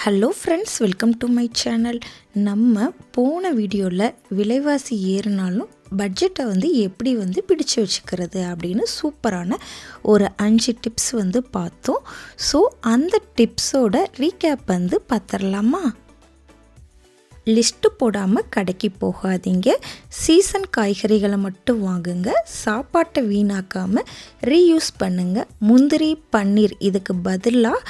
Hello friends, welcome to my channel. நம்ம போன வீடியோவில் விலைவாசி ஏறினாலும் பட்ஜெட்டை எப்படி பிடிச்சு வச்சுக்கிறது அப்படின்னு சூப்பரான ஒரு 5 டிப்ஸ் பார்த்தோம். ஸோ அந்த டிப்ஸோட ரீகேப் பார்த்துடலாமா? லிஸ்ட்டு போடாமல் கடைக்கு போகாதீங்க. சீசன் காய்கறிகளை மட்டும் வாங்குங்க. சாப்பாட்டை வீணாக்காமல் ரீயூஸ் பண்ணுங்கள். முந்திரி, பன்னீர் இதுக்கு பதிலாக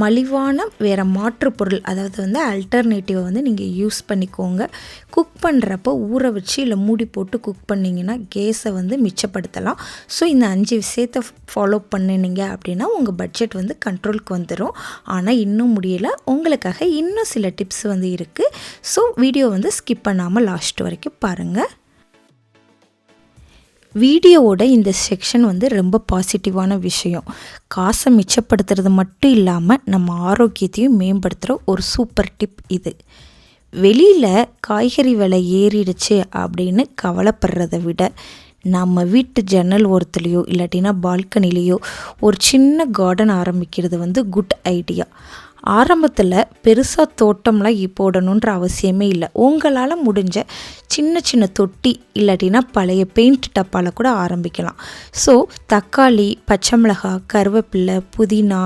மலிவான வேறு மாற்று பொருள், அதாவது அல்டர்னேட்டிவை நீங்கள் யூஸ் பண்ணிக்கோங்க. குக் பண்ணுறப்போ ஊற வச்சு இல்லை மூடி போட்டு குக் பண்ணிங்கன்னா கேஸை மிச்சப்படுத்தலாம். ஸோ இந்த 5 விஷயத்தை ஃபாலோ பண்ணினீங்க அப்படின்னா உங்கள் பட்ஜெட் கண்ட்ரோலுக்கு வந்துடும். ஆனால் இன்னும் முடியலை, உங்களுக்காக இன்னும் சில டிப்ஸ் இருக்குது. ஸோ வீடியோ ஸ்கிப் பண்ணாமல் லாஸ்ட் வரைக்கும் பாருங்கள். வீடியோவோட இந்த செக்ஷன் ரொம்ப பாசிட்டிவான விஷயம். காசை மிச்சப்படுத்துறது மட்டும் இல்லாமல் நம்ம ஆரோக்கியத்தையும் மேம்படுத்துகிற ஒரு சூப்பர் டிப் இது. வெளியில் காய்கறி விலை ஏறிடுச்சு அப்படின்னு கவலைப்படுறத விட நம்ம வீட்டு ஜன்னல் ஓரத்துலேயோ இல்லாட்டினா பால்கனிலேயோ ஒரு சின்ன கார்டன் ஆரம்பிக்கிறது குட் ஐடியா. ஆரம்பத்தில் பெருசாக தோட்டம்லாம் போடணுன்ற அவசியமே இல்லை. உங்களால் முடிஞ்ச சின்ன சின்ன தொட்டி இல்லாட்டினா பழைய பெயிண்ட் டப்பாவில் கூட ஆரம்பிக்கலாம். ஸோ தக்காளி, பச்சை மிளகாய், கருவேப்பிலை, புதினா,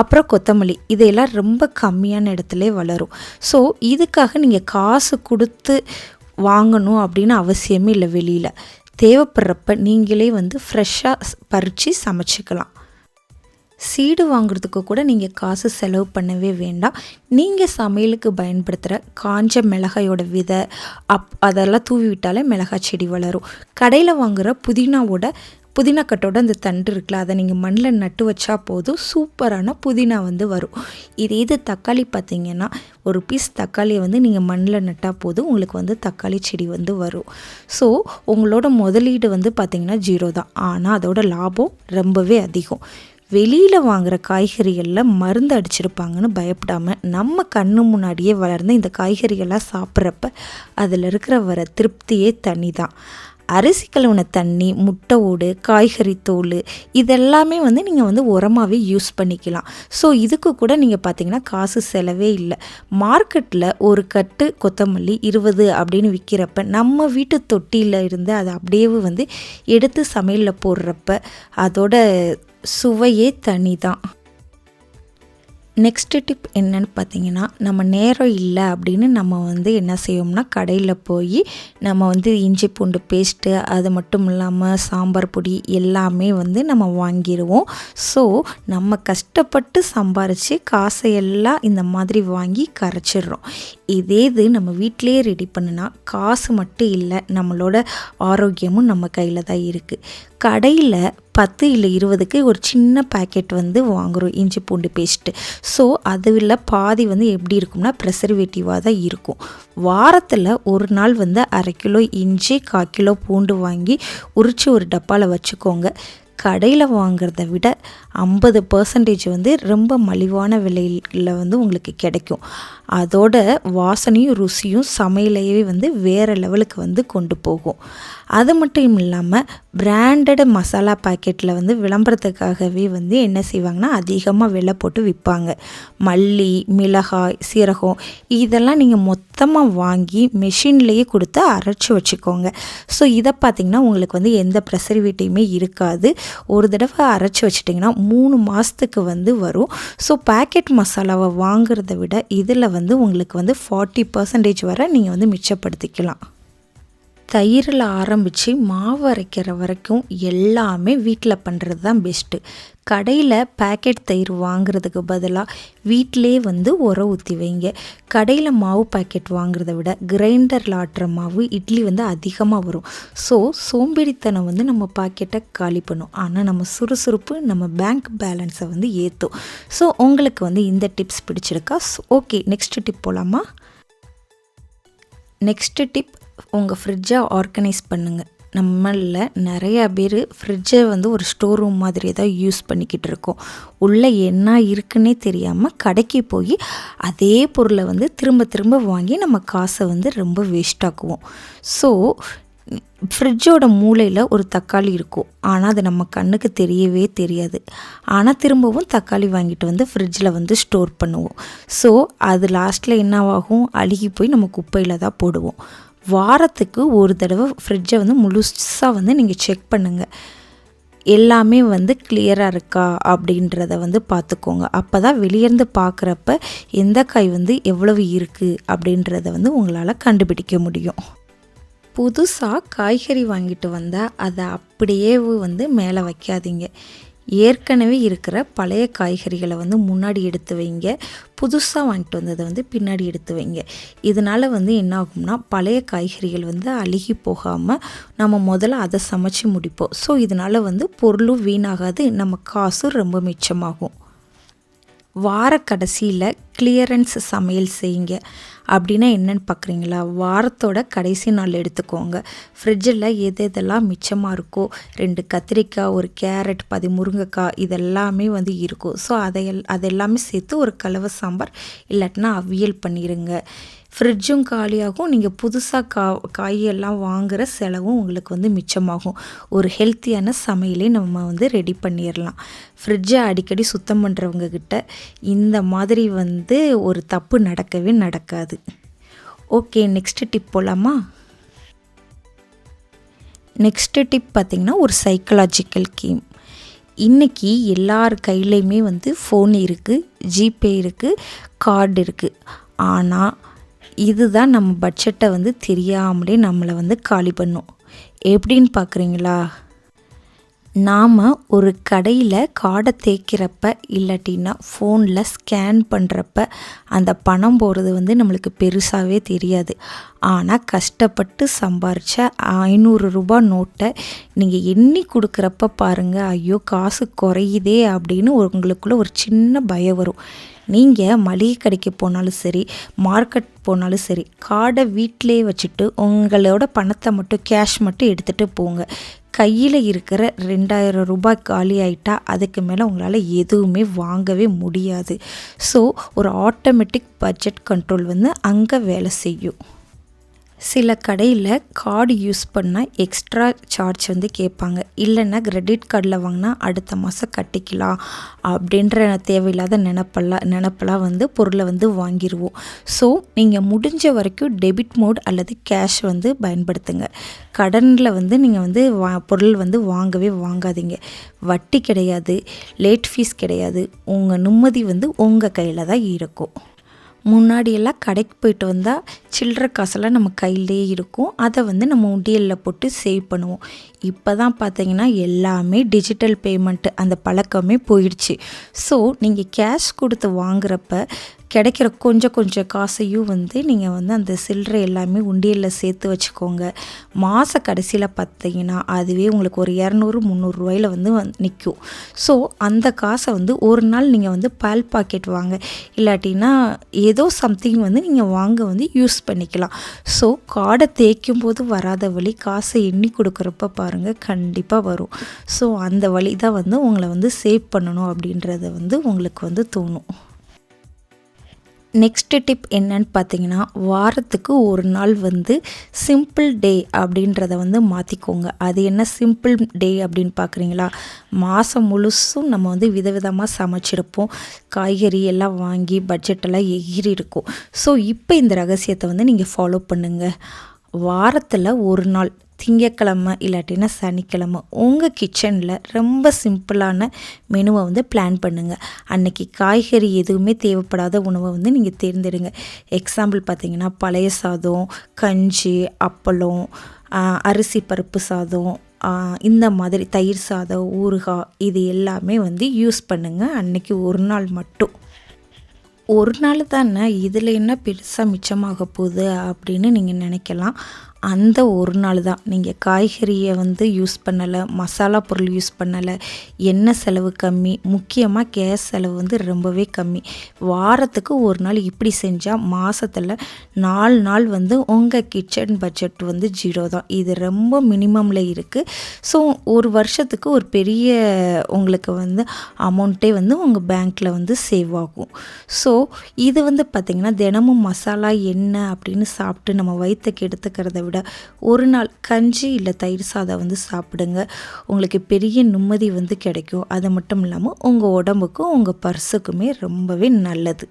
அப்புறம் கொத்தமல்லி இதையெல்லாம் ரொம்ப கம்மியான இடத்துல வளரும். ஸோ இதுக்காக நீங்கள் காசு கொடுத்து வாங்கணும் அப்படின்னு அவசியமே இல்லை. வெளியில் தேவைப்படுறப்ப நீங்களே ஃப்ரெஷ்ஷாக பறித்து சமைச்சிக்கலாம். சீடு வாங்குறதுக்கு கூட நீங்கள் காசு செலவு பண்ணவே வேண்டாம். நீங்கள் சமையலுக்கு பயன்படுத்துகிற காஞ்ச மிளகாயோட விதை அதெல்லாம் தூவி விட்டாலே மிளகாய் செடி வளரும். கடையில் வாங்குகிற புதினா கட்டோட அந்த தண்டு இருக்குல்ல, அதை நீங்கள் மண்ணில் நட்டு வச்சா போதும், சூப்பரான புதினா வரும். இது தக்காளி பார்த்திங்கன்னா ஒரு பீஸ் தக்காளியை நீங்கள் மண்ணில் நட்டால் போதும், உங்களுக்கு தக்காளி செடி வரும். ஸோ உங்களோட முதலீடு பார்த்திங்கன்னா 0 தான். ஆனால் அதோட லாபம் ரொம்பவே அதிகம். வெளியில் வாங்குகிற காய்கறிகளில் மருந்து அடிச்சிருப்பாங்கன்னு பயப்படாமல் நம்ம கண்ணு முன்னாடியே வளர்ந்த இந்த காய்கறிகள்லாம் சாப்பிட்றப்ப அதில் வர திருப்தியே தனி தான். அரிசி கழுவின தண்ணி, முட்டை ஓடு, காய்கறி தோல் இதெல்லாமே நீங்கள் உரமாகவே யூஸ் பண்ணிக்கலாம். ஸோ இதுக்கு கூட நீங்கள் பார்த்தீங்கன்னா காசு செலவே இல்லை. மார்க்கெட்டில் ஒரு கட்டு கொத்தமல்லி 20 அப்படின்னு விற்கிறப்ப நம்ம வீட்டு தொட்டியில் இருந்து அதை அப்படியே எடுத்து சமையலில் போடுறப்ப அதோட சுவையே தனி தான். நெக்ஸ்ட்டு டிப் என்னன்னு பார்த்தீங்கன்னா, நம்ம நேரம் இல்லை அப்படின்னு நம்ம என்ன செய்வோம்னா கடையில் போய் நம்ம இஞ்சி பூண்டு பேஸ்ட்டு, அது மட்டும் இல்லாமல் சாம்பார் பொடி எல்லாமே நம்ம வாங்கிடுவோம். ஸோ நம்ம கஷ்டப்பட்டு சம்பாரித்து காசையெல்லாம் இந்த மாதிரி வாங்கி கரைச்சிடுறோம். இது நம்ம வீட்டிலே ரெடி பண்ணுனா காசு மட்டும் இல்லை, நம்மளோட ஆரோக்கியமும் நம்ம கையில் தான் இருக்குது. கடையில் 10 இல்லை 20க்கு ஒரு சின்ன பேக்கெட் வாங்குகிறோம் இஞ்சி பூண்டு பேஸ்ட்டு. ஸோ அதில் பாதி எப்படி இருக்கும்னா ப்ரெசர்வேட்டிவாக தான் இருக்கும். வாரத்தில் ஒரு நாள் 1/2 கிலோ இஞ்சி, 1/4 கிலோ பூண்டு வாங்கி உரித்து ஒரு டப்பாவில் வச்சுக்கோங்க. கடையில் வாங்கிறத விட 50% ரொம்ப மலிவான விலையில் உங்களுக்கு கிடைக்கும். அதோட வாசனையும் ருசியும் சமையலையே வேறு லெவலுக்கு கொண்டு போகும். அது மட்டும் இல்லாமல் பிராண்டட் மசாலா பாக்கெட்டில் விளம்பரத்துக்காகவே என்ன செய்வாங்கன்னா அதிகமாக விலை போட்டு விற்பாங்க. மல்லி, மிளகாய், சீரகம் இதெல்லாம் நீங்கள் மொத்தமாக வாங்கி மெஷின்லேயே கொடுத்து அரைச்சி வச்சுக்கோங்க. ஸோ இதை பார்த்திங்கன்னா உங்களுக்கு எந்த ப்ரெசர்வேட்டிவுமே இருக்காது. ஒரு தடவை அரைச்சி வச்சிட்டிங்கன்னா 3 மாதத்துக்கு வரும். ஸோ பேக்கெட் மசாலாவை வாங்குறத விட இதில் உங்களுக்கு 40% வரை நீங்கள் மிச்சப்படுத்திக்கலாம். தயிரில் ஆரம்பித்து மாவு அரைக்கிற வரைக்கும் எல்லாமே வீட்டில் பண்ணுறது தான் பெஸ்ட்டு. கடையில் பேக்கெட் தயிர் வாங்குறதுக்கு பதிலாக வீட்டிலே உரம் ஊற்றி வைங்க. கடையில் மாவு பேக்கெட் வாங்குறத விட கிரைண்டரில் ஆட்டுற மாவு இட்லி அதிகமாக வரும். ஸோ சோம்பேறித்தனம் நம்ம பாக்கெட்டை காலி பண்ணும். ஆனால் நம்ம சுறுசுறுப்பு நம்ம பேங்க் பேலன்ஸை ஏற்றும். ஸோ உங்களுக்கு இந்த டிப்ஸ் பிடிச்சிருக்கா? ஓகே, நெக்ஸ்ட் டிப் போகலாமா? நெக்ஸ்ட்டு டிப், உங்கள் ஃப்ரிட்ஜை ஆர்கனைஸ் பண்ணுங்கள். நம்மளில் நிறையா பேர் ஃப்ரிட்ஜை ஒரு ஸ்டோர் ரூம் மாதிரி தான் யூஸ் பண்ணிக்கிட்டு இருக்கோம். உள்ளே என்ன இருக்குன்னே தெரியாமல் கடைக்கு போய் அதே பொருளை திரும்ப திரும்ப வாங்கி நம்ம காசை ரொம்ப வேஸ்ட் ஆக்குவோம். ஸோ ஃப்ரிட்ஜோட மூலையில் ஒரு தக்காளி இருக்கும், ஆனால் அது நம்ம கண்ணுக்கு தெரியவே தெரியாது. ஆனால் திரும்பவும் தக்காளி வாங்கிட்டு வந்து ஃப்ரிட்ஜில் வந்து ஸ்டோர் பண்ணுவோம். ஸோ அது லாஸ்ட்டில் என்னவாகும், அழுகி போய் நம்ம குப்பையில் தான் போடுவோம். வாரத்துக்கு ஒரு தடவை ஃப்ரிட்ஜை வந்து முழுசாக வந்து நீங்கள் செக் பண்ணுங்கள். எல்லாமே வந்து கிளியராக இருக்கா அப்படின்றத வந்து பார்த்துக்கோங்க. அப்போ தான் வெளியேருந்து பார்க்குறப்ப எந்த காய் வந்து எவ்வளவு இருக்குது அப்படின்றத வந்து உங்களால் கண்டுபிடிக்க முடியும். புதுசாக காய்கறி வாங்கிட்டு வந்தால் அதை அப்படியே வந்து மேலே வைக்காதீங்க. ஏற்கனவே இருக்கிற பழைய காய்கறிகளை வந்து முன்னாடி எடுத்து வைங்க, புதுசாக வாங்கிட்டு வந்ததை வந்து பின்னாடி எடுத்து வைங்க. இதனால் வந்து என்ன ஆகும்னா, பழைய காய்கறிகள் வந்து அழுகி போகாமல் நம்ம முதல்ல அதை சமைச்சு முடிப்போம். ஸோ இதனால் வந்து பொருளும் வீணாகாது, நம்ம காசும் ரொம்ப மிச்சமாகும். வார கடைசியில் கிளியரன்ஸ் சமையல் செய்யுங்க. அப்படின்னா என்னென்னு பார்க்குறீங்களா, வாரத்தோட கடைசி நாள் எடுத்துக்கோங்க. ஃப்ரிட்ஜில் எதெல்லாம் மிச்சமாக இருக்கோ, 2 கத்திரிக்காய், ஒரு கேரட், 10 முருங்கைக்காய் இதெல்லாமே வந்து இருக்கும். ஸோ அதெல்லாமே சேர்த்து ஒரு கலவை சாம்பார் இல்லாட்டினா அவியல் பண்ணிடுங்க. ஃப்ரிட்ஜும் காலியாகும், நீங்கள் புதுசாக காயெல்லாம் வாங்குகிற செலவும் உங்களுக்கு வந்து மிச்சமாகும். ஒரு ஹெல்த்தியான சமையலே நம்ம வந்து ரெடி பண்ணிடலாம். ஃப்ரிட்ஜை அடிக்கடி சுத்தம் பண்ணுறவங்க கிட்ட இந்த மாதிரி வந்து ஒரு தப்பு நடக்கவே நடக்காது. ஓகே, நெக்ஸ்ட்டு டிப் போகலாமா? நெக்ஸ்ட்டு டிப் பார்த்திங்கன்னா ஒரு சைக்கலாஜிக்கல் கேம். இன்றைக்கி எல்லார் கையிலையுமே வந்து ஃபோன் இருக்குது, ஜிபே இருக்குது, கார்டு இருக்குது. ஆனால் இதுதான் நம்ம பட்ஜெட்டை வந்து தெரியாமலே நம்மளை வந்து காலி பண்ணும். எப்படின்னு பார்க்குறீங்களா, நாம் ஒரு கடையில் கார்டை தேய்க்கிறப்ப இல்லாட்டின்னா ஃபோனில் ஸ்கேன் பண்ணுறப்ப அந்த பணம் போகிறது வந்து நம்மளுக்கு பெருசாகவே தெரியாது. ஆனால் கஷ்டப்பட்டு சம்பாரித்த 500 ரூபா நோட்டை நீங்கள் எண்ணி கொடுக்குறப்ப பாருங்கள், ஐயோ காசு குறையுதே அப்படின்னு உங்களுக்குள்ளே ஒரு சின்ன பயம் வரும். நீங்கள் மளிகை கடைக்கு போனாலும் சரி, மார்க்கெட் போனாலும் சரி, கார்டை வீட்டிலே வச்சுட்டு உங்களோட பணத்தை மட்டும் கேஷ் மட்டும் எடுத்துகிட்டு போங்க. கையில் இருக்கிற 2000 ரூபாய் காலி ஆகிட்டா அதுக்கு மேலே உங்களால் எதுவுமே வாங்கவே முடியாது. ஸோ ஒரு ஆட்டோமேட்டிக் பட்ஜெட் கண்ட்ரோல் வந்து அங்கே வேலை செய்யும். சில கடையில் கார்டு யூஸ் பண்ணால் எக்ஸ்ட்ரா சார்ஜ் வந்து கேட்பாங்க. இல்லைன்னா கிரெடிட் கார்டில் வாங்கினா அடுத்த மாதம் கட்டிக்கலாம் அப்படின்ற தேவையில்லாத நினப்பெல்லாம் வந்து பொருளை வந்து வாங்கிடுவோம். ஸோ நீங்கள் முடிஞ்ச வரைக்கும் டெபிட் மோட் அல்லது கேஷ் வந்து பயன்படுத்துங்க. கடனில் வந்து நீங்கள் வந்து பொருள் வந்து வாங்கவே வாங்காதீங்க. வட்டி கிடையாது, லேட் ஃபீஸ் கிடையாது. உங்கள் நிம்மதி வந்து உங்கள் கையில் தான் இருக்கும். முன்னாடியெல்லாம் கடைக்கு போயிட்டு வந்தால் சில்லற காசெல்லாம் நம்ம கையிலே இருக்கும், அதை வந்து நம்ம உண்டியலில் போட்டு சேவ் பண்ணுவோம். இப்போ தான் பார்த்தீங்கன்னா எல்லாமே டிஜிட்டல் பேமெண்ட்டு, அந்த பழக்கமே போயிடுச்சு. ஸோ நீங்கள் கேஷ் கொடுத்து வாங்குறப்ப கிடைக்கிற கொஞ்சம் காசையும் வந்து நீங்கள் வந்து அந்த சில்லறை எல்லாமே உண்டியலில் சேர்த்து வச்சுக்கோங்க. மாத கடைசியில் பார்த்தீங்கன்னா அதுவே உங்களுக்கு ஒரு 200-300 ரூபாயில் வந்து நிற்கும். ஸோ அந்த காசை வந்து ஒரு நாள் நீங்கள் வந்து பால் பாக்கெட் வாங்க, இல்லாட்டினா ஏதோ சம்திங் வந்து நீங்கள் வாங்க வந்து யூஸ் பண்ணிக்கலாம். ஸோ கார்டை தேய்க்கும் போது வராத வழி காசை எண்ணி கொடுக்குறப்ப பாருங்கள் கண்டிப்பாக வரும். ஸோ அந்த வழி தான் வந்து உங்களை வந்து சேவ் பண்ணணும் அப்படின்றத வந்து உங்களுக்கு வந்து தோணும். நெக்ஸ்ட்டு டிப் என்னன்னு பார்த்தீங்கன்னா, வாரத்துக்கு ஒரு நாள் வந்து சிம்பிள் டே அப்படின்றத வந்து மாற்றிக்கோங்க. அது என்ன சிம்பிள் டே அப்படின்னு பார்க்குறீங்களா, மாதம் முழுசும் நம்ம வந்து விதவிதமாக சமைச்சிருப்போம், காய்கறி எல்லாம் வாங்கி பட்ஜெட்டெல்லாம் எகிரி இருக்கும். ஸோ இப்போ இந்த ரகசியத்தை வந்து நீங்கள் ஃபாலோ பண்ணுங்கள். வாரத்தில் ஒரு நாள் திங்கக்கிழமை இல்லாட்டினா சனிக்கிழமை உங்கள் கிச்சனில் ரொம்ப சிம்பிளான மெனுவை வந்து பிளான் பண்ணுங்கள். அன்றைக்கி காய்கறி எதுவுமே தேவைப்படாத உணவை வந்து நீங்கள் தேர்ந்தெடுங்க. எக்ஸாம்பிள் பார்த்திங்கன்னா பழைய சாதம், கஞ்சி, அப்பளம், அரிசி பருப்பு சாதம், இந்த மாதிரி தயிர் சாதம், ஊறுகாய் இது எல்லாமே வந்து யூஸ் பண்ணுங்கள். அன்றைக்கி ஒரு நாள் மட்டும். ஒரு நாள் தானே, இதில் என்ன பெருசாக மிச்சமாக போகுது அப்படின்னு நீங்கள் நினைக்கலாம். அந்த ஒரு நாள் தான் நீங்கள் காய்கறியை வந்து யூஸ் பண்ணலை, மசாலா பொருள் யூஸ் பண்ணலை, எண்ணெய் செலவு கம்மி, முக்கியமாக கேஸ் செலவு வந்து ரொம்பவே கம்மி. வாரத்துக்கு ஒரு நாள் இப்படி செஞ்சால் மாதத்தில் 4 நாள் வந்து உங்கள் கிச்சன் பட்ஜெட் வந்து 0 தான். இது ரொம்ப மினிமமில் இருக்குது. ஸோ ஒரு வருஷத்துக்கு ஒரு பெரிய உங்களுக்கு வந்து அமௌண்ட்டே வந்து உங்கள் பேங்க்கில் வந்து சேவ் ஆகும். ஸோ இது வந்து பார்த்திங்கன்னா தினமும் மசாலா எண்ணெய் அப்படின்னு சாப்பிட்டு நம்ம வயிற்றுக்கு எடுத்துக்கிறத விட சாப்பாடோட ஒரு நாள் கஞ்சி இல்லை தயிர் சாதம் வந்து சாப்பிடுங்க. உங்களுக்கு பெரிய நிம்மதி வந்து கிடைக்கும். அது மட்டும் இல்லாமல் உங்கள் உடம்புக்கும் உங்கள் பர்ஸுக்குமே ரொம்பவே நல்லது.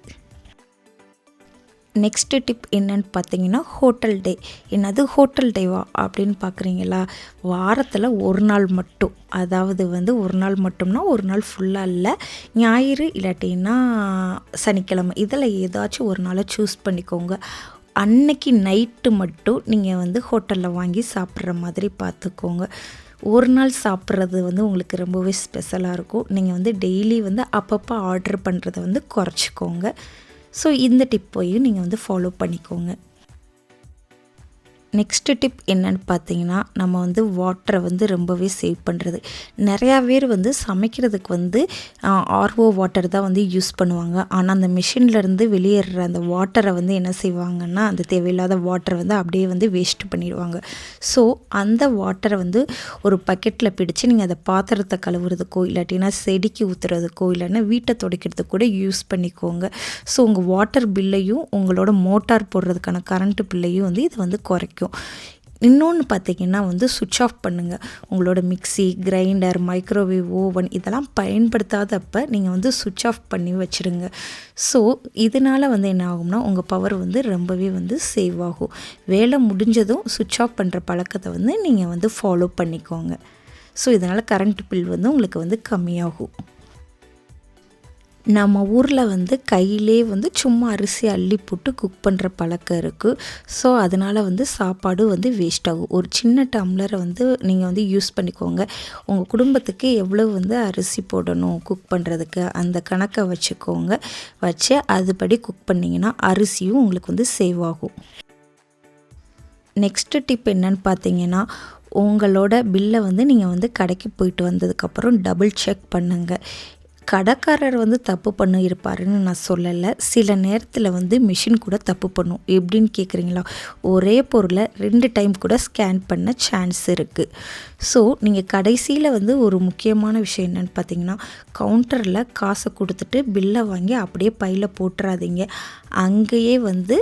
நெக்ஸ்ட்டு டிப் என்னன்னு பார்த்தீங்கன்னா, ஹோட்டல் டே. என்னது ஹோட்டல் டேவா அப்படின்னு பார்க்குறீங்களா? வாரத்தில் ஒரு நாள் மட்டும், அதாவது வந்து ஒரு நாள் மட்டும்னா ஒரு நாள் ஃபுல்லாக இல்லை, ஞாயிறு இல்லாட்டின்னா சனிக்கிழமை, இதில் ஏதாச்சும் ஒரு நாளை சூஸ் பண்ணிக்கோங்க. அன்னைக்கு நைட்டு மட்டும் நீங்கள் வந்து ஹோட்டலில் வாங்கி சாப்பிட்ற மாதிரி பார்த்துக்கோங்க. ஒரு நாள் சாப்பிட்றது வந்து உங்களுக்கு ரொம்பவே ஸ்பெஷலாக இருக்கும். நீங்கள் வந்து டெய்லி வந்து அப்பப்போ ஆர்டர் பண்ணுறதை வந்து குறைச்சிக்கோங்க. ஸோ இந்த டிப்பையும் நீங்கள் வந்து ஃபாலோ பண்ணிக்கோங்க. நெக்ஸ்ட்டு டிப் என்னன்னு பார்த்தீங்கன்னா, நம்ம வந்து வாட்டரை வந்து ரொம்பவே சேவ் பண்ணுறது. நிறையா பேர் வந்து சமைக்கிறதுக்கு வந்து ஆர்ஓ வாட்டர் தான் வந்து யூஸ் பண்ணுவாங்க. ஆனால் அந்த மிஷின்லேருந்து வெளியேறுற அந்த வாட்டரை வந்து என்ன செய்வாங்கன்னா, அந்த தேவையில்லாத வாட்டரை வந்து அப்படியே வந்து வேஸ்ட் பண்ணிடுவாங்க. ஸோ அந்த வாட்டரை வந்து ஒரு பக்கெட்டில் பிடிச்சி நீங்கள் அதை பாத்திரத்தை கழுவுறதுக்கோ இல்லாட்டினா செடிக்கு ஊற்றுறதுக்கோ இல்லைன்னா வீட்டை துடைக்கிறதுக்கு கூட யூஸ் பண்ணிக்கோங்க. ஸோ உங்கள் வாட்டர் பில்லையும் உங்களோட மோட்டார் போடுறதுக்கான கரண்ட்டு பில்லையும் வந்து இது வந்து குறைக்கும். இன்னொன்று பார்த்தீங்கன்னா வந்து சுவிட்ச் ஆஃப் பண்ணுங்கள். உங்களோட மிக்ஸி, கிரைண்டர், மைக்ரோவேவ், ஓவன் இதெல்லாம் பயன்படுத்தாதப்போ நீங்கள் வந்து சுவிட்ச் ஆஃப் பண்ணி வச்சுருங்க. ஸோ இதனால் வந்து என்ன ஆகும்னா உங்கள் பவர் வந்து ரொம்பவே வந்து சேவ் ஆகும். வேலை முடிஞ்சதும் சுவிட்ச் ஆஃப் பண்ணுற பழக்கத்தை வந்து நீங்கள் வந்து ஃபாலோ பண்ணிக்கோங்க. ஸோ இதனால் கரண்ட் பில் வந்து உங்களுக்கு வந்து கம்மியாகும். நம்ம ஊரில் வந்து கையிலே வந்து சும்மா அரிசி அள்ளி போட்டு குக் பண்ணுற பழக்கம் இருக்குது. ஸோ அதனால் வந்து சாப்பாடு வந்து வேஸ்ட் ஆகும். ஒரு சின்ன டம்ளரை வந்து நீங்கள் வந்து யூஸ் பண்ணிக்கோங்க. உங்கள் குடும்பத்துக்கு எவ்வளோ வந்து அரிசி போடணும் குக் பண்ணுறதுக்கு அந்த கணக்கை வச்சுக்கோங்க. வச்சு அதுபடி குக் பண்ணிங்கன்னா அரிசியும் உங்களுக்கு வந்து சேவ் ஆகும். நெக்ஸ்ட்டு டிப் என்னன்னு பார்த்தீங்கன்னா, உங்களோட பில்லை வந்து நீங்கள் வந்து கடைக்கு போயிட்டு வந்ததுக்கப்புறம் டபுள் செக் பண்ணுங்கள். கடைக்காரர் வந்து தப்பு பண்ணியிருப்பாருன்னு நான் சொல்லலை. சில நேரத்தில் வந்து மிஷின் கூட தப்பு பண்ணும். எப்படின்னு கேட்குறீங்களா? ஒரே பொருளை 2 டைம் கூட ஸ்கேன் பண்ண சான்ஸ் இருக்குது. ஸோ நீங்கள் கடைசியில் வந்து ஒரு முக்கியமான விஷயம் என்னென்னு பார்த்தீங்கன்னா, கவுண்டரில் காசை கொடுத்துட்டு பில்லை வாங்கி அப்படியே பையில் போட்டுறாதீங்க. அங்கேயே வந்து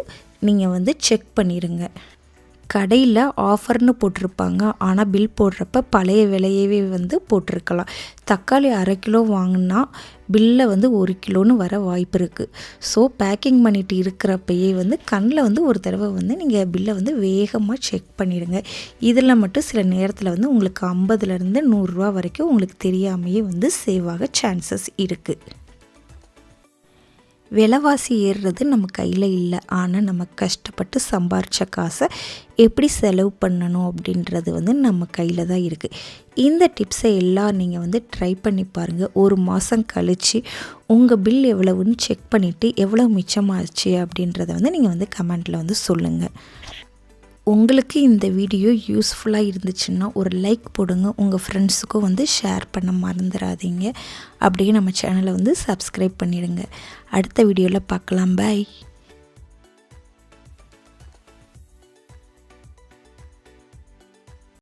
நீங்கள் வந்து செக் பண்ணிடுங்க. கடையில் ஆஃபர்னு போட்டிருப்பாங்க, ஆனால் பில் போடுறப்ப பழைய விலையவே வந்து போட்டிருக்கலாம். தக்காளி 1/2 கிலோ வாங்கினா பில்லை வந்து 1 கிலோன்னு வர வாய்ப்பு இருக்குது. ஸோ பேக்கிங் பண்ணிட்டு இருக்கிறப்பயே வந்து கண்ணில் வந்து ஒரு தடவை வந்து நீங்கள் பில்லை வந்து வேகமாக செக் பண்ணிடுங்க. இதில் மட்டும் சில நேரத்தில் வந்து உங்களுக்கு 50லேருந்து 100 ரூபா வரைக்கும் உங்களுக்கு தெரியாமையே வந்து சேவ் ஆக சான்சஸ் இருக்குது. விலைவாசி ஏறுறது நம்ம கையில் இல்லை, ஆனால் நம்ம கஷ்டப்பட்டு சம்பாரித்த காசை எப்படி செலவு பண்ணணும் அப்படின்றது வந்து நம்ம கையில் தான் இருக்குது. இந்த டிப்ஸை எல்லாம் நீங்கள் வந்து ட்ரை பண்ணி பாருங்கள். ஒரு மாதம் கழித்து உங்கள் பில் எவ்வளவுன்னு செக் பண்ணிவிட்டு எவ்வளோ மிச்சமாச்சு அப்படின்றத வந்து நீங்கள் வந்து கமெண்ட்டில் வந்து சொல்லுங்கள். உங்களுக்கு இந்த வீடியோ யூஸ்ஃபுல்லாக இருந்துச்சுன்னா ஒரு லைக் போடுங்க. உங்கள் ஃப்ரெண்ட்ஸுக்கும் வந்து ஷேர் பண்ண மறந்துடாதீங்க. அப்படியே நம்ம சேனலை வந்து சப்ஸ்கிரைப் பண்ணிடுங்க. அடுத்த வீடியோவில் பார்க்கலாம். பாய்.